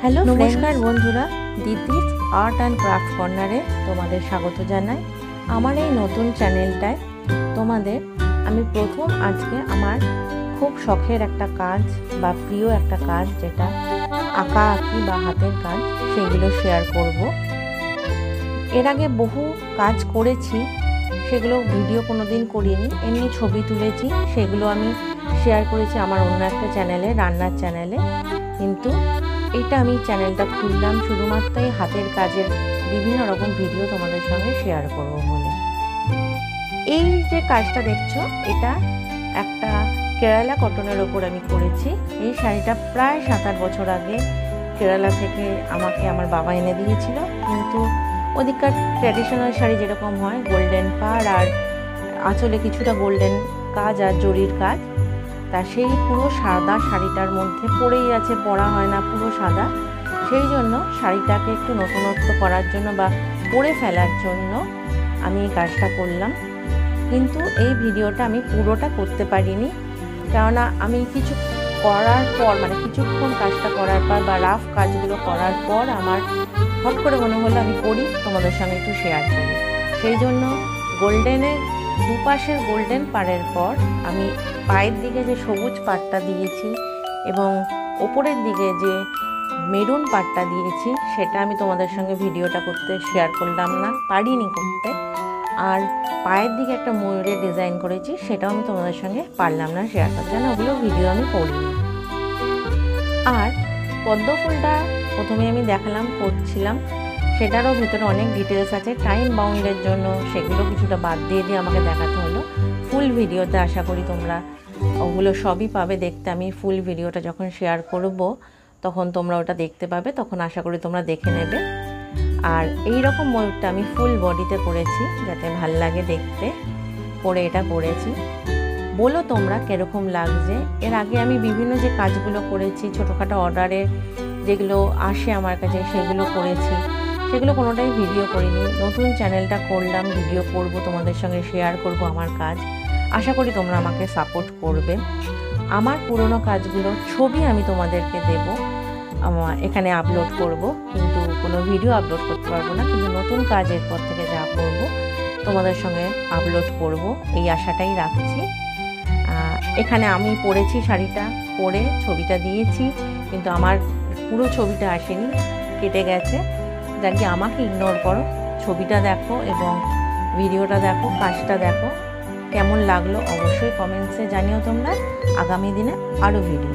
Hello নমস্কার বন্ধুরা, দিদিস art and craft কর্নারে তোমাদের স্বাগত জানাই। আমার এই নতুন চ্যানেলটায় তোমাদের আমি প্রথম আজকে আমার খুব শখের একটা কাজ বা প্রিয় একটা কাজ, যেটা আঁকা আঁকি বা হাতের কাজ, সেগুলো শেয়ার করব। এর আগে বহু কাজ করেছি, সেগুলো ভিডিও কোনোদিন করিনি, এমনি ছবি তুলেছি, সেগুলো আমি শেয়ার করেছি আমার অন্য একটা চ্যানেলে, রান্নার চ্যানেলে। কিন্তু এটা আমি চ্যানেলটা খুললাম শুধুমাত্র এই হাতের কাজের বিভিন্ন রকম ভিডিও তোমাদের সঙ্গে শেয়ার করব বলে। এই যে কাজটা দেখছো, এটা একটা কেরালা কটনের ওপর আমি করেছি। এই শাড়িটা প্রায় 7-8 বছর আগে কেরালা থেকে আমাকে আমার বাবা এনে দিয়েছিল। কিন্তু ওদিককার ট্র্যাডিশনাল শাড়ি যেরকম হয়, গোল্ডেন পাড় আর আঁচলে কিছুটা গোল্ডেন কাজ আর জরির কাজ, তা সেই পুরো সাদা শাড়িটার মধ্যে পরেই আছে, পরা হয় না, পুরো সাদা। সেই জন্য শাড়িটাকে একটু নতুনত্ব করার জন্য বা পরে ফেলার জন্য আমি এই কাজটা করলাম। কিন্তু এই ভিডিওটা আমি পুরোটা করতে পারিনি, কেননা আমি কিছু করার পর, মানে কিছুক্ষণ কাজটা করার পর বা রাফ কাজগুলো করার পর আমার হট করে মনে হলো আমি করি, তোমাদের সঙ্গে একটু শেয়ার করি। সেই জন্য গোল্ডেনের দুপাশের গোল্ডেন পাড়ের পর আমি পায়ের দিকে যে সবুজ পাড়টা দিয়েছি এবং ওপরের দিকে যে মেরুন পাড়টা দিয়েছি, সেটা আমি তোমাদের সঙ্গে ভিডিওটা করতে শেয়ার করলাম না, পারিনি করতে। আর পায়ের দিকে একটা ময়ূরের ডিজাইন করেছি, সেটাও আমি তোমাদের সঙ্গে পারলাম না শেয়ার করতে, যেন ওগুলো ভিডিও আমি করিনি। আর পদ্ম ফুলটা প্রথমে আমি দেখালাম, করছিলাম, সেটারও ভিতরে অনেক ডিটেলস আছে। টাইম বাউন্ডের জন্য সেগুলো কিছুটা বাদ দিয়ে আমাকে দেখাতে হলো। ফুল ভিডিওতে আশা করি তোমরা ওগুলো সবই পাবে দেখতে। আমি ফুল ভিডিওটা যখন শেয়ার করব তখন তোমরা ওটা দেখতে পাবে, তখন আশা করি তোমরা দেখে নেবে। আর এই রকম ময়ূরটা আমি ফুল বডিতে করেছি, যাতে ভাল লাগে দেখতে, করে এটা করেছি। বলো তোমরা কীরকম লাগছে। এর আগে আমি বিভিন্ন যে কাজগুলো করেছি, ছোটোখাটো অর্ডারে যেগুলো আসে আমার কাছে, সেগুলো করেছি, সেগুলো কোনোটাই ভিডিও করিনি। নতুন চ্যানেলটা করলাম, ভিডিও করব, তোমাদের সঙ্গে শেয়ার করব আমার কাজ। আশা করি তোমরা আমাকে সাপোর্ট করবে। আমার পুরনো কাজগুলোর ছবি আমি তোমাদেরকে দেব, এখানে আপলোড করব, কিন্তু কোনো ভিডিও আপলোড করতে পারবো না। কিন্তু নতুন কাজের পর থেকে যা করব তোমাদের সঙ্গে আপলোড করব, এই আশাটাই রাখছি। এখানে আমি পরেছি শাড়িটা, পরে ছবিটা দিয়েছি, কিন্তু আমার পুরো ছবিটা আসেনি, কেটে গেছে। যাকে আমাকে ইগনোর করো, ছবিটা দেখো এবং ভিডিওটা দেখো, কাজটা দেখো, কেমন লাগলো অবশ্যই কমেন্টসে জানিও তোমরা। আগামী দিনে আরও ভিডিও